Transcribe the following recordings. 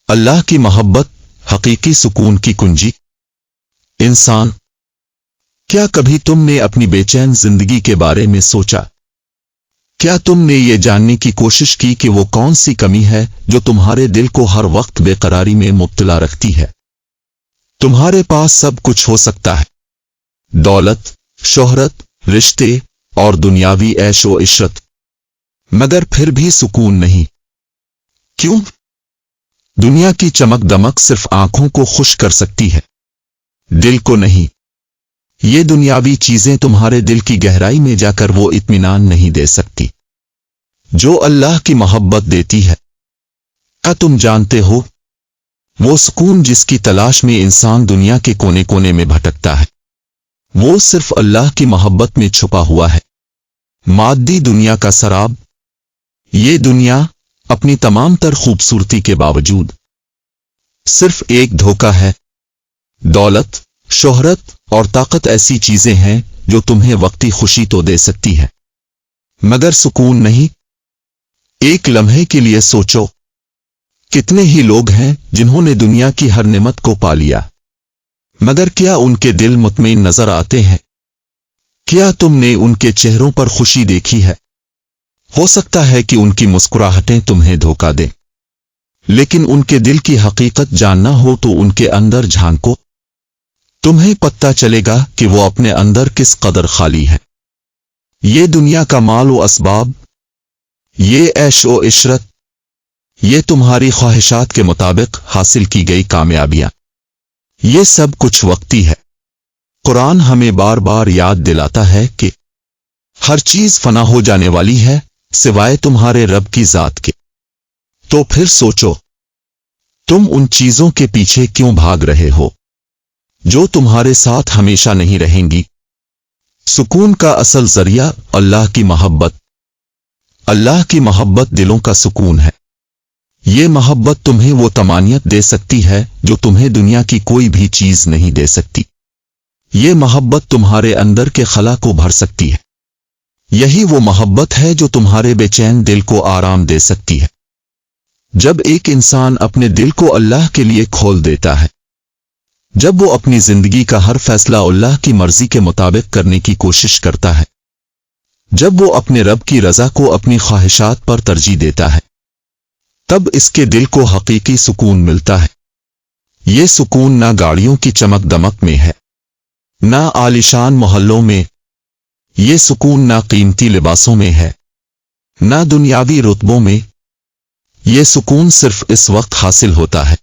اللہ کی محبت حقیقی سکون کی کنجی۔ انسان، کیا کبھی تم نے اپنی بے چین زندگی کے بارے میں سوچا؟ کیا تم نے یہ جاننے کی کوشش کی کہ وہ کون سی کمی ہے جو تمہارے دل کو ہر وقت بے قراری میں مبتلا رکھتی ہے؟ تمہارے پاس سب کچھ ہو سکتا ہے، دولت، شہرت، رشتے اور دنیاوی عیش و عشرت، مگر پھر بھی سکون نہیں۔ کیوں؟ دنیا کی چمک دمک صرف آنکھوں کو خوش کر سکتی ہے، دل کو نہیں۔ یہ دنیاوی چیزیں تمہارے دل کی گہرائی میں جا کر وہ اطمینان نہیں دے سکتی جو اللہ کی محبت دیتی ہے۔ کیا تم جانتے ہو، وہ سکون جس کی تلاش میں انسان دنیا کے کونے کونے میں بھٹکتا ہے، وہ صرف اللہ کی محبت میں چھپا ہوا ہے۔ مادی دنیا کا سراب، یہ دنیا اپنی تمام تر خوبصورتی کے باوجود صرف ایک دھوکہ ہے۔ دولت، شہرت اور طاقت ایسی چیزیں ہیں جو تمہیں وقتی خوشی تو دے سکتی ہے، مگر سکون نہیں۔ ایک لمحے کے لیے سوچو، کتنے ہی لوگ ہیں جنہوں نے دنیا کی ہر نعمت کو پا لیا، مگر کیا ان کے دل مطمئن نظر آتے ہیں؟ کیا تم نے ان کے چہروں پر خوشی دیکھی ہے؟ ہو سکتا ہے کہ ان کی مسکراہٹیں تمہیں دھوکہ دیں، لیکن ان کے دل کی حقیقت جاننا ہو تو ان کے اندر جھانکو، تمہیں پتہ چلے گا کہ وہ اپنے اندر کس قدر خالی ہے۔ یہ دنیا کا مال و اسباب، یہ عیش و عشرت، یہ تمہاری خواہشات کے مطابق حاصل کی گئی کامیابیاں، یہ سب کچھ وقتی ہے۔ قرآن ہمیں بار بار یاد دلاتا ہے کہ ہر چیز فنا ہو جانے والی ہے سوائے تمہارے رب کی ذات کے۔ تو پھر سوچو، تم ان چیزوں کے پیچھے کیوں بھاگ رہے ہو جو تمہارے ساتھ ہمیشہ نہیں رہیں گی؟ سکون کا اصل ذریعہ اللہ کی محبت۔ اللہ کی محبت دلوں کا سکون ہے۔ یہ محبت تمہیں وہ طمانینت دے سکتی ہے جو تمہیں دنیا کی کوئی بھی چیز نہیں دے سکتی۔ یہ محبت تمہارے اندر کے خلا کو بھر سکتی ہے۔ یہی وہ محبت ہے جو تمہارے بے چین دل کو آرام دے سکتی ہے۔ جب ایک انسان اپنے دل کو اللہ کے لیے کھول دیتا ہے، جب وہ اپنی زندگی کا ہر فیصلہ اللہ کی مرضی کے مطابق کرنے کی کوشش کرتا ہے، جب وہ اپنے رب کی رضا کو اپنی خواہشات پر ترجیح دیتا ہے، تب اس کے دل کو حقیقی سکون ملتا ہے۔ یہ سکون نہ گاڑیوں کی چمک دمک میں ہے، نہ عالیشان محلوں میں، یہ سکون نہ قیمتی لباسوں میں ہے، نہ دنیاوی رتبوں میں۔ یہ سکون صرف اس وقت حاصل ہوتا ہے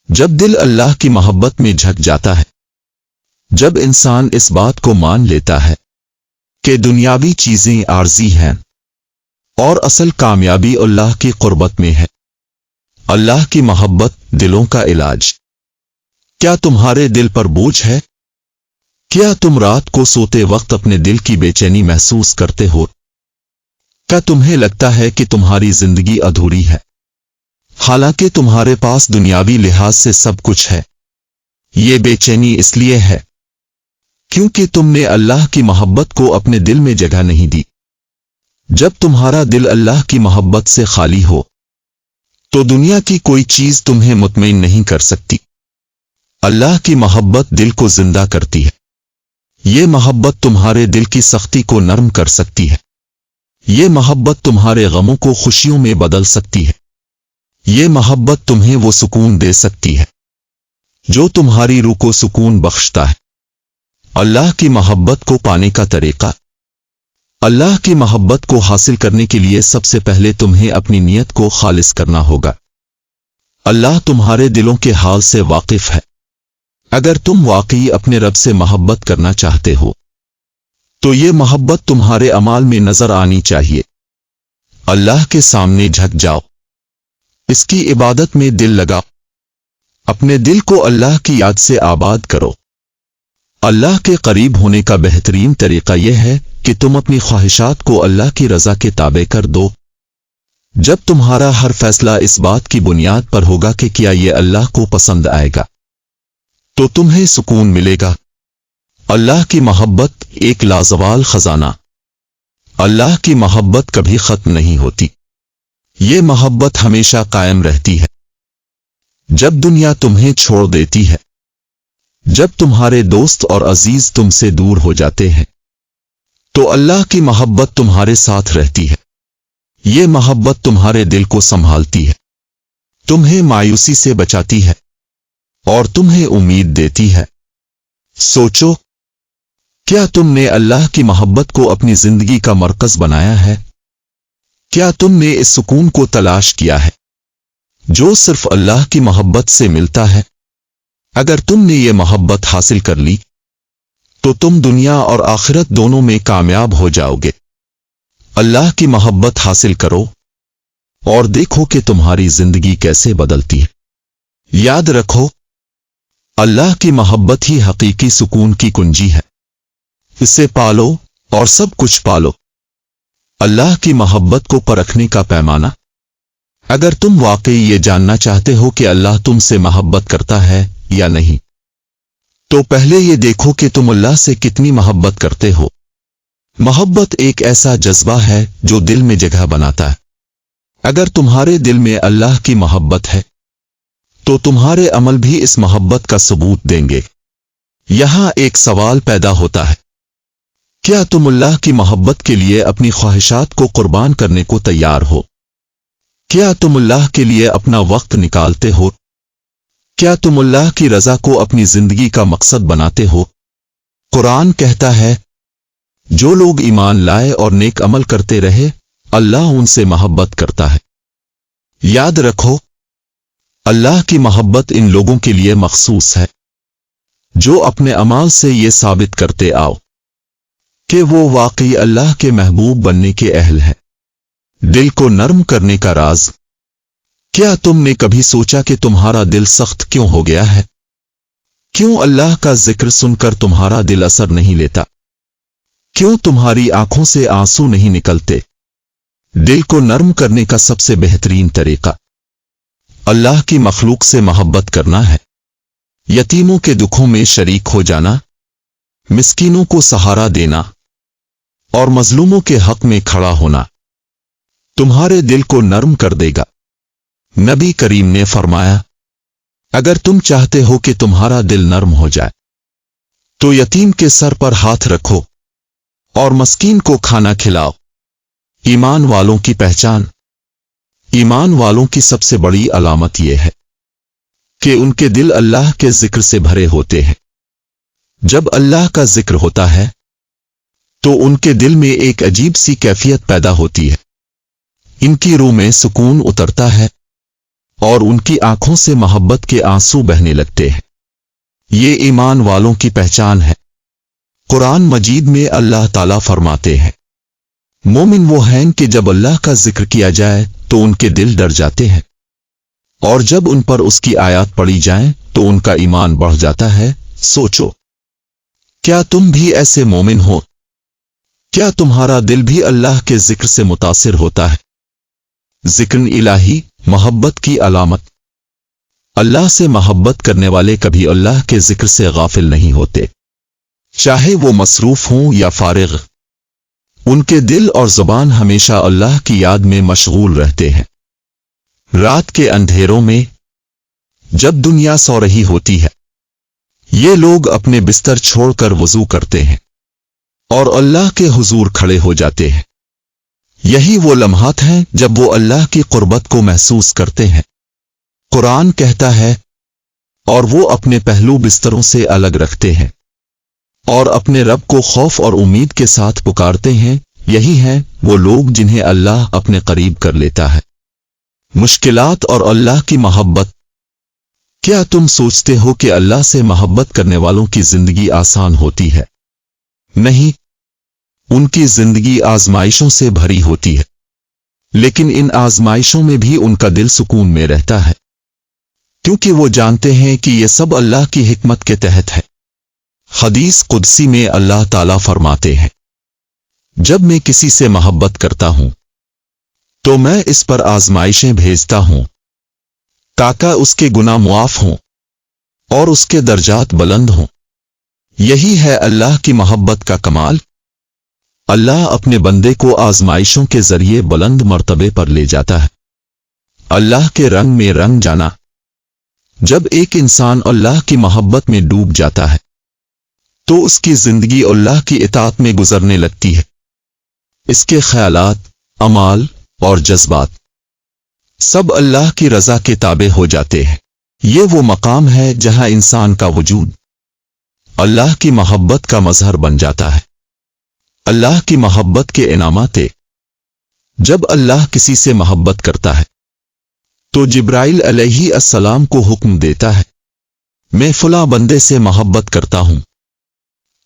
جب دل اللہ کی محبت میں جھک جاتا ہے، جب انسان اس بات کو مان لیتا ہے کہ دنیاوی چیزیں عارضی ہیں اور اصل کامیابی اللہ کی قربت میں ہے۔ اللہ کی محبت دلوں کا علاج۔ کیا تمہارے دل پر بوجھ ہے؟ کیا تم رات کو سوتے وقت اپنے دل کی بے چینی محسوس کرتے ہو؟ کیا تمہیں لگتا ہے کہ تمہاری زندگی ادھوری ہے حالانکہ تمہارے پاس دنیاوی لحاظ سے سب کچھ ہے؟ یہ بے چینی اس لیے ہے کیونکہ تم نے اللہ کی محبت کو اپنے دل میں جگہ نہیں دی۔ جب تمہارا دل اللہ کی محبت سے خالی ہو تو دنیا کی کوئی چیز تمہیں مطمئن نہیں کر سکتی۔ اللہ کی محبت دل کو زندہ کرتی ہے۔ یہ محبت تمہارے دل کی سختی کو نرم کر سکتی ہے۔ یہ محبت تمہارے غموں کو خوشیوں میں بدل سکتی ہے۔ یہ محبت تمہیں وہ سکون دے سکتی ہے جو تمہاری روح کو سکون بخشتا ہے۔ اللہ کی محبت کو پانے کا طریقہ۔ اللہ کی محبت کو حاصل کرنے کے لیے سب سے پہلے تمہیں اپنی نیت کو خالص کرنا ہوگا۔ اللہ تمہارے دلوں کے حال سے واقف ہے۔ اگر تم واقعی اپنے رب سے محبت کرنا چاہتے ہو تو یہ محبت تمہارے اعمال میں نظر آنی چاہیے۔ اللہ کے سامنے جھک جاؤ، اس کی عبادت میں دل لگاؤ، اپنے دل کو اللہ کی یاد سے آباد کرو۔ اللہ کے قریب ہونے کا بہترین طریقہ یہ ہے کہ تم اپنی خواہشات کو اللہ کی رضا کے تابع کر دو۔ جب تمہارا ہر فیصلہ اس بات کی بنیاد پر ہوگا کہ کیا یہ اللہ کو پسند آئے گا، تو تمہیں سکون ملے گا۔ اللہ کی محبت ایک لازوال خزانہ۔ اللہ کی محبت کبھی ختم نہیں ہوتی، یہ محبت ہمیشہ قائم رہتی ہے۔ جب دنیا تمہیں چھوڑ دیتی ہے، جب تمہارے دوست اور عزیز تم سے دور ہو جاتے ہیں، تو اللہ کی محبت تمہارے ساتھ رہتی ہے۔ یہ محبت تمہارے دل کو سنبھالتی ہے، تمہیں مایوسی سے بچاتی ہے اور تمہیں امید دیتی ہے۔ سوچو، کیا تم نے اللہ کی محبت کو اپنی زندگی کا مرکز بنایا ہے؟ کیا تم نے اس سکون کو تلاش کیا ہے جو صرف اللہ کی محبت سے ملتا ہے؟ اگر تم نے یہ محبت حاصل کر لی تو تم دنیا اور آخرت دونوں میں کامیاب ہو جاؤ گے۔ اللہ کی محبت حاصل کرو اور دیکھو کہ تمہاری زندگی کیسے بدلتی ہے۔ یاد رکھو، اللہ کی محبت ہی حقیقی سکون کی کنجی ہے۔ اسے پالو اور سب کچھ پالو۔ اللہ کی محبت کو پرکھنے کا پیمانہ۔ اگر تم واقعی یہ جاننا چاہتے ہو کہ اللہ تم سے محبت کرتا ہے یا نہیں، تو پہلے یہ دیکھو کہ تم اللہ سے کتنی محبت کرتے ہو۔ محبت ایک ایسا جذبہ ہے جو دل میں جگہ بناتا ہے۔ اگر تمہارے دل میں اللہ کی محبت ہے تو تمہارے عمل بھی اس محبت کا ثبوت دیں گے۔ یہاں ایک سوال پیدا ہوتا ہے، کیا تم اللہ کی محبت کے لیے اپنی خواہشات کو قربان کرنے کو تیار ہو؟ کیا تم اللہ کے لیے اپنا وقت نکالتے ہو؟ کیا تم اللہ کی رضا کو اپنی زندگی کا مقصد بناتے ہو؟ قرآن کہتا ہے، جو لوگ ایمان لائے اور نیک عمل کرتے رہے، اللہ ان سے محبت کرتا ہے۔ یاد رکھو، اللہ کی محبت ان لوگوں کے لیے مخصوص ہے جو اپنے اعمال سے یہ ثابت کرتے آؤ کہ وہ واقعی اللہ کے محبوب بننے کے اہل ہیں۔ دل کو نرم کرنے کا راز۔ کیا تم نے کبھی سوچا کہ تمہارا دل سخت کیوں ہو گیا ہے؟ کیوں اللہ کا ذکر سن کر تمہارا دل اثر نہیں لیتا؟ کیوں تمہاری آنکھوں سے آنسو نہیں نکلتے؟ دل کو نرم کرنے کا سب سے بہترین طریقہ اللہ کی مخلوق سے محبت کرنا ہے۔ یتیموں کے دکھوں میں شریک ہو جانا، مسکینوں کو سہارا دینا اور مظلوموں کے حق میں کھڑا ہونا تمہارے دل کو نرم کر دے گا۔ نبی کریم نے فرمایا، اگر تم چاہتے ہو کہ تمہارا دل نرم ہو جائے تو یتیم کے سر پر ہاتھ رکھو اور مسکین کو کھانا کھلاؤ۔ ایمان والوں کی پہچان۔ ایمان والوں کی سب سے بڑی علامت یہ ہے کہ ان کے دل اللہ کے ذکر سے بھرے ہوتے ہیں۔ جب اللہ کا ذکر ہوتا ہے تو ان کے دل میں ایک عجیب سی کیفیت پیدا ہوتی ہے۔ ان کی روح میں سکون اترتا ہے اور ان کی آنکھوں سے محبت کے آنسو بہنے لگتے ہیں۔ یہ ایمان والوں کی پہچان ہے۔ قرآن مجید میں اللہ تعالیٰ فرماتے ہیں، مومن وہ ہیں کہ جب اللہ کا ذکر کیا جائے تو ان کے دل ڈر جاتے ہیں، اور جب ان پر اس کی آیات پڑھی جائیں تو ان کا ایمان بڑھ جاتا ہے۔ سوچو، کیا تم بھی ایسے مومن ہو؟ کیا تمہارا دل بھی اللہ کے ذکر سے متاثر ہوتا ہے؟ ذکر الہی، محبت کی علامت۔ اللہ سے محبت کرنے والے کبھی اللہ کے ذکر سے غافل نہیں ہوتے، چاہے وہ مصروف ہوں یا فارغ۔ ان کے دل اور زبان ہمیشہ اللہ کی یاد میں مشغول رہتے ہیں۔ رات کے اندھیروں میں جب دنیا سو رہی ہوتی ہے، یہ لوگ اپنے بستر چھوڑ کر وضو کرتے ہیں اور اللہ کے حضور کھڑے ہو جاتے ہیں۔ یہی وہ لمحات ہیں جب وہ اللہ کی قربت کو محسوس کرتے ہیں۔ قرآن کہتا ہے، اور وہ اپنے پہلو بستروں سے الگ رکھتے ہیں اور اپنے رب کو خوف اور امید کے ساتھ پکارتے ہیں۔ یہی ہیں وہ لوگ جنہیں اللہ اپنے قریب کر لیتا ہے۔ مشکلات اور اللہ کی محبت۔ کیا تم سوچتے ہو کہ اللہ سے محبت کرنے والوں کی زندگی آسان ہوتی ہے؟ نہیں، ان کی زندگی آزمائشوں سے بھری ہوتی ہے، لیکن ان آزمائشوں میں بھی ان کا دل سکون میں رہتا ہے، کیونکہ وہ جانتے ہیں کہ یہ سب اللہ کی حکمت کے تحت ہے۔ حدیث قدسی میں اللہ تعالیٰ فرماتے ہیں، جب میں کسی سے محبت کرتا ہوں تو میں اس پر آزمائشیں بھیجتا ہوں تاکہ اس کے گناہ معاف ہوں اور اس کے درجات بلند ہوں۔ یہی ہے اللہ کی محبت کا کمال۔ اللہ اپنے بندے کو آزمائشوں کے ذریعے بلند مرتبے پر لے جاتا ہے۔ اللہ کے رنگ میں رنگ جانا۔ جب ایک انسان اللہ کی محبت میں ڈوب جاتا ہے تو اس کی زندگی اللہ کی اطاعت میں گزرنے لگتی ہے۔ اس کے خیالات، اعمال اور جذبات سب اللہ کی رضا کے تابع ہو جاتے ہیں۔ یہ وہ مقام ہے جہاں انسان کا وجود اللہ کی محبت کا مظہر بن جاتا ہے۔ اللہ کی محبت کے انعامات: جب اللہ کسی سے محبت کرتا ہے تو جبرائیل علیہ السلام کو حکم دیتا ہے، میں فلاں بندے سے محبت کرتا ہوں،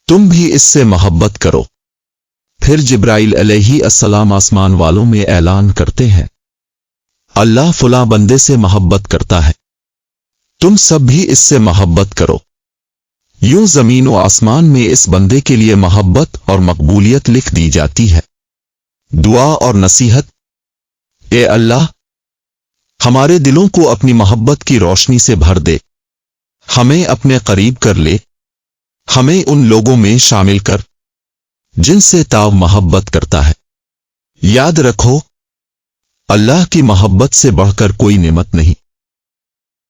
تم بھی اس سے محبت کرو۔ پھر جبرائیل علیہ السلام آسمان والوں میں اعلان کرتے ہیں، اللہ فلاں بندے سے محبت کرتا ہے، تم سب بھی اس سے محبت کرو۔ یوں زمین و آسمان میں اس بندے کے لیے محبت اور مقبولیت لکھ دی جاتی ہے۔ دعا اور نصیحت: اے اللہ، ہمارے دلوں کو اپنی محبت کی روشنی سے بھر دے، ہمیں اپنے قریب کر لے، ہمیں ان لوگوں میں شامل کر جن سے تو محبت کرتا ہے۔ یاد رکھو، اللہ کی محبت سے بڑھ کر کوئی نعمت نہیں۔